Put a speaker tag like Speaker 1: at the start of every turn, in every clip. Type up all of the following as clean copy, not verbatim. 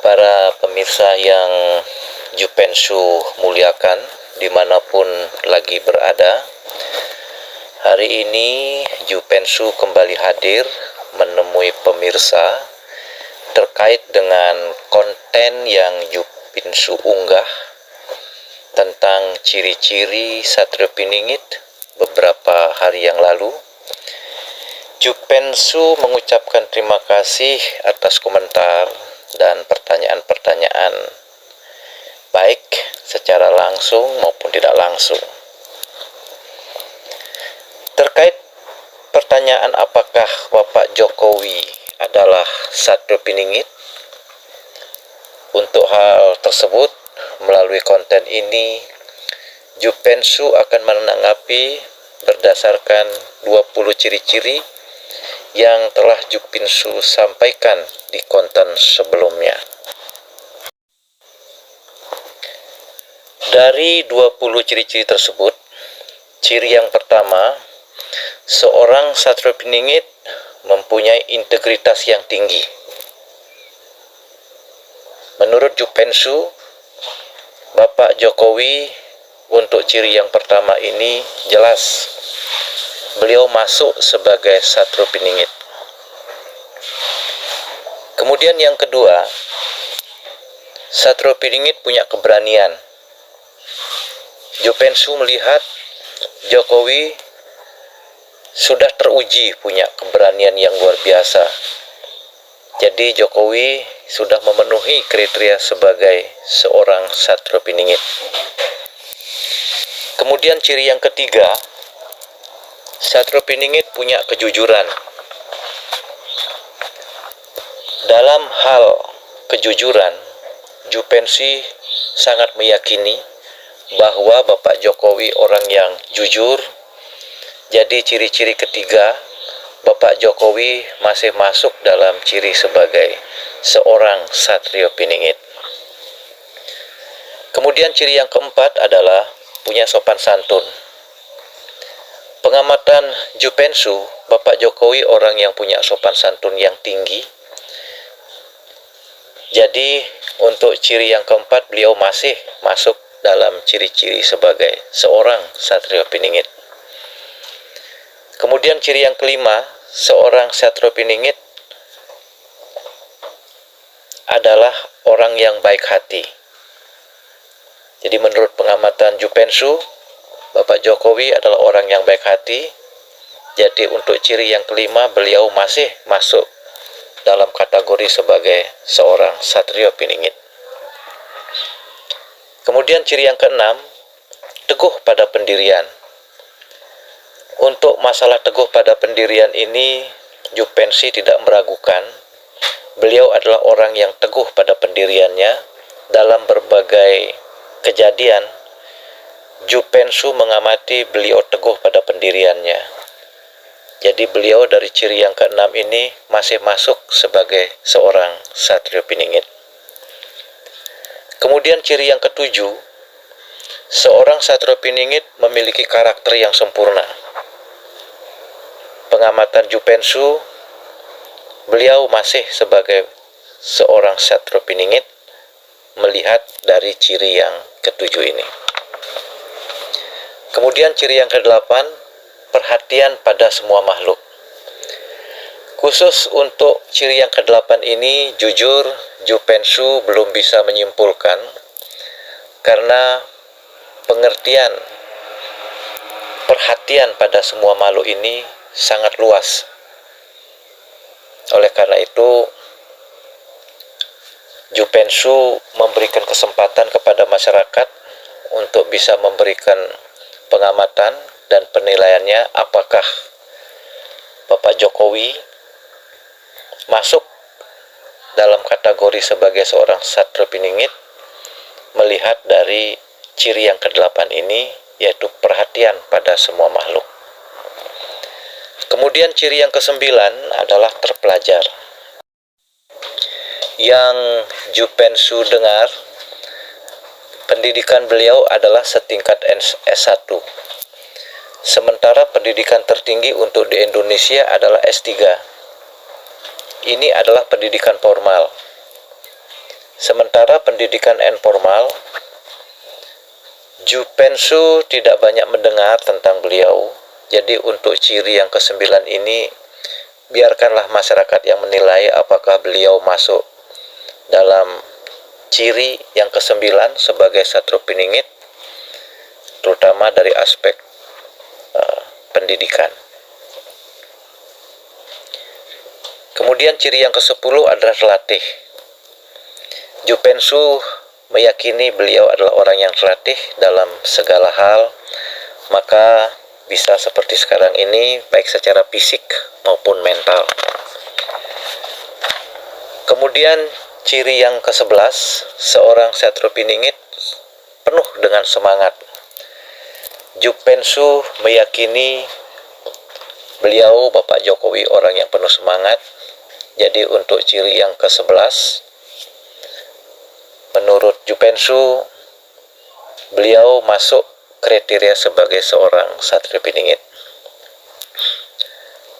Speaker 1: Para pemirsa yang Jupensu muliakan dimanapun lagi berada, hari ini Jupensu kembali hadir menemui pemirsa terkait dengan konten yang Jupensu unggah tentang ciri-ciri Satrio Piningit beberapa hari yang lalu. Jupensu mengucapkan terima kasih atas komentar dan pertanyaan-pertanyaan, baik secara langsung maupun tidak langsung. Terkait pertanyaan apakah Bapak Jokowi adalah Satrio Piningit, untuk hal tersebut melalui konten ini Jupensu akan menanggapi berdasarkan 20 ciri-ciri yang telah Jupensu sampaikan di konten sebelumnya. Dari 20 ciri-ciri tersebut, ciri yang pertama, seorang Satrio Piningit mempunyai integritas yang tinggi. Menurut Jupensu, Bapak Jokowi untuk ciri yang pertama ini jelas beliau masuk sebagai Satrio Piningit. Kemudian yang kedua, Satrio Piningit punya keberanian. Jupensu melihat Jokowi sudah teruji punya keberanian yang luar biasa. Jadi Jokowi sudah memenuhi kriteria sebagai seorang Satrio Piningit. Kemudian ciri yang ketiga, Satrio Piningit punya kejujuran. Dalam hal kejujuran, Jupensu sangat meyakini bahwa Bapak Jokowi orang yang jujur. Jadi ciri-ciri ketiga, Bapak Jokowi masih masuk dalam ciri sebagai seorang Satrio Piningit. Kemudian ciri yang keempat adalah punya sopan santun. Pengamatan Jupensu, Bapak Jokowi orang yang punya sopan santun yang tinggi. Jadi untuk ciri yang keempat beliau masih masuk dalam ciri-ciri sebagai seorang Satrio Piningit. Kemudian ciri yang kelima, seorang Satrio Piningit adalah orang yang baik hati. Jadi menurut pengamatan Jupensu, Bapak Jokowi adalah orang yang baik hati. Jadi untuk ciri yang kelima beliau masih masuk dalam kategori sebagai seorang Satrio Piningit. Kemudian ciri yang keenam, teguh pada pendirian. Untuk masalah teguh pada pendirian ini, Jupensu tidak meragukan. Beliau adalah orang yang teguh pada pendiriannya. Dalam berbagai kejadian, Jupensu mengamati beliau teguh pada pendiriannya. Jadi beliau dari ciri yang keenam ini masih masuk sebagai seorang Satrio Piningit. Kemudian ciri yang ketujuh, seorang Satrio Piningit memiliki karakter yang sempurna. Pengamatan Jupensu, beliau masih sebagai seorang Satrio Piningit melihat dari ciri yang ketujuh ini. Kemudian ciri yang kedelapan, perhatian pada semua makhluk. Khusus untuk ciri yang kedelapan ini, jujur Jupensu belum bisa menyimpulkan karena pengertian perhatian pada semua makhluk ini sangat luas. Oleh karena itu, Jupensu memberikan kesempatan kepada masyarakat untuk bisa memberikan pengamatan dan penilaiannya apakah Bapak Jokowi masuk dalam kategori sebagai seorang Satrio Piningit melihat dari ciri yang ke-8 ini, yaitu perhatian pada semua makhluk. Kemudian ciri yang ke-9 adalah terpelajar. Yang Jupensu dengar, pendidikan beliau adalah setingkat S1. Sementara pendidikan tertinggi untuk di Indonesia adalah S3. Ini adalah pendidikan formal. Sementara pendidikan informal, Jupensu tidak banyak mendengar tentang beliau. Jadi untuk ciri yang ke-9 ini, biarkanlah masyarakat yang menilai apakah beliau masuk dalam ciri yang ke-9 sebagai Satrio Piningit, terutama dari aspek pendidikan. Kemudian ciri yang ke-10 adalah terlatih. Jupensu meyakini beliau adalah orang yang terlatih dalam segala hal, maka bisa seperti sekarang ini, baik secara fisik maupun mental. Kemudian ciri yang ke-11, seorang Satrio Piningit penuh dengan semangat. Jupensu meyakini beliau Bapak Jokowi orang yang penuh semangat. Jadi untuk ciri yang ke-11, menurut Jupensu, beliau masuk kriteria sebagai seorang Satrio Piningit.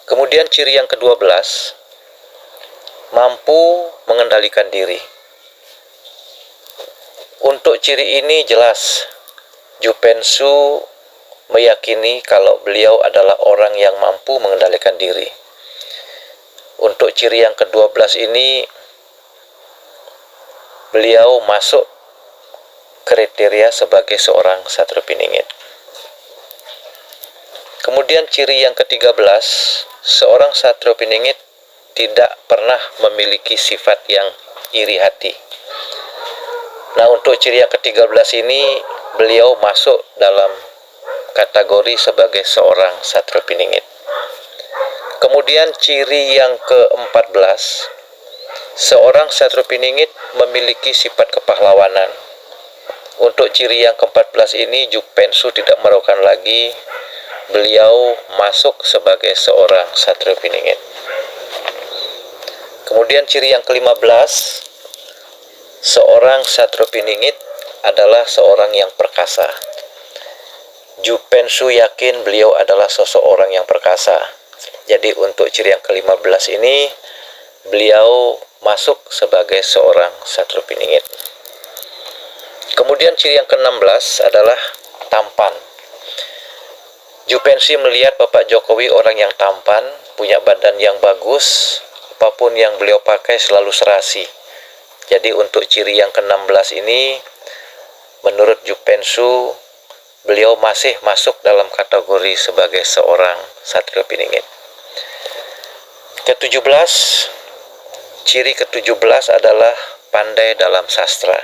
Speaker 1: Kemudian ciri yang ke-12, mampu mengendalikan diri. Untuk ciri ini jelas, Jupensu meyakini kalau beliau adalah orang yang mampu mengendalikan diri. Untuk ciri yang ke-12 ini, beliau masuk kriteria sebagai seorang Satrio Piningit. Kemudian ciri yang ke-13, seorang Satrio Piningit tidak pernah memiliki sifat yang iri hati. Nah, untuk ciri yang ke-13 ini, beliau masuk dalam kategori sebagai seorang Satrio Piningit. Kemudian ciri yang ke-14, seorang Satrio Piningit memiliki sifat kepahlawanan. Untuk ciri yang ke-14 ini, Jupensu tidak meragukan lagi, beliau masuk sebagai seorang Satrio Piningit. Kemudian ciri yang ke-15, seorang Satrio Piningit adalah seorang yang perkasa. Jupensu yakin beliau adalah sosok orang yang perkasa. Jadi untuk ciri yang ke-15 ini, beliau masuk sebagai seorang Satrio Piningit. Kemudian ciri yang ke-16 adalah tampan. Jupensu melihat Bapak Jokowi orang yang tampan, punya badan yang bagus, apapun yang beliau pakai selalu serasi. Jadi untuk ciri yang ke-16 ini, menurut Jupensu, beliau masih masuk dalam kategori sebagai seorang Satrio Piningit. Ke-17, ciri ke-17 adalah pandai dalam sastra.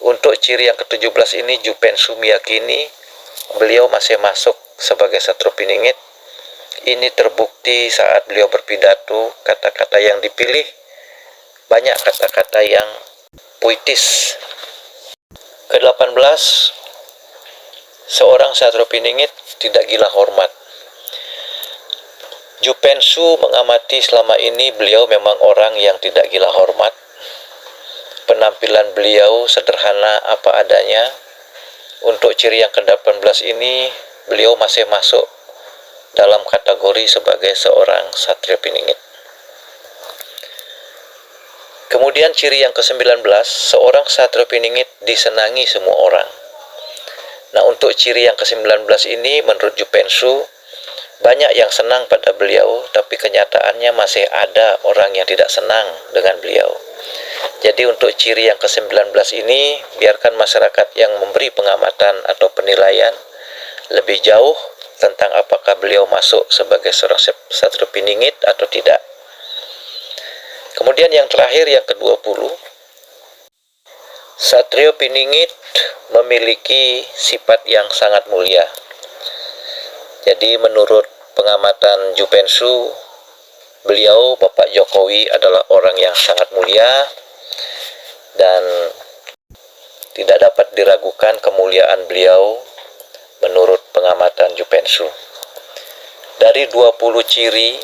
Speaker 1: Untuk ciri yang ke-17 ini, Jupensu meyakini beliau masih masuk sebagai Satrio Piningit. Ini terbukti saat beliau berpidato, kata-kata yang dipilih banyak kata-kata yang puitis. Ke-18, seorang Satrio Piningit tidak gila hormat. Jupensu mengamati selama ini beliau memang orang yang tidak gila hormat. Penampilan beliau sederhana apa adanya. Untuk ciri yang ke-18 ini, beliau masih masuk dalam kategori sebagai seorang Satrio Piningit. Kemudian ciri yang ke-19, seorang Satrio Piningit disenangi semua orang. Nah, untuk ciri yang ke-19 ini, menurut Jupensu, banyak yang senang pada beliau, tapi kenyataannya masih ada orang yang tidak senang dengan beliau. Jadi untuk ciri yang ke-19 ini, biarkan masyarakat yang memberi pengamatan atau penilaian lebih jauh tentang apakah beliau masuk sebagai seorang Satrio Piningit atau tidak. Kemudian yang terakhir, yang ke-20, Satrio Piningit memiliki sifat yang sangat mulia. Jadi menurut pengamatan Jupensu, beliau Bapak Jokowi adalah orang yang sangat mulia dan tidak dapat diragukan kemuliaan beliau menurut pengamatan Jupensu. Dari 20 ciri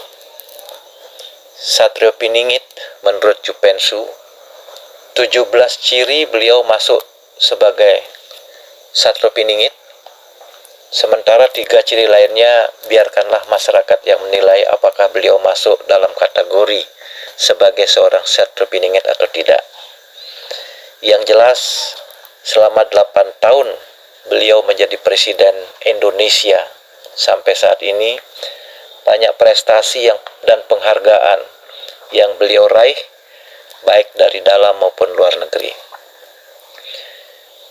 Speaker 1: Satrio Piningit menurut Jupensu, 17 ciri beliau masuk sebagai Satrio Piningit. Sementara 3 ciri lainnya biarkanlah masyarakat yang menilai apakah beliau masuk dalam kategori sebagai seorang Satrio Piningit atau tidak. Yang jelas, selama 8 tahun beliau menjadi Presiden Indonesia sampai saat ini, banyak prestasi dan penghargaan yang beliau raih, baik dari dalam maupun luar negeri.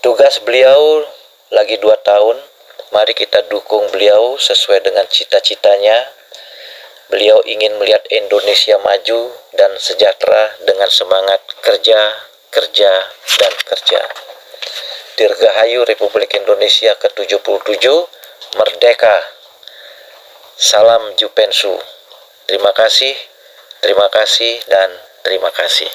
Speaker 1: Tugas beliau lagi 2 tahun, mari kita dukung beliau sesuai dengan cita-citanya. Beliau ingin melihat Indonesia maju dan sejahtera dengan semangat kerja, kerja, dan kerja. Dirgahayu Republik Indonesia ke-77, merdeka. Salam Jupensu. Terima kasih, dan terima kasih.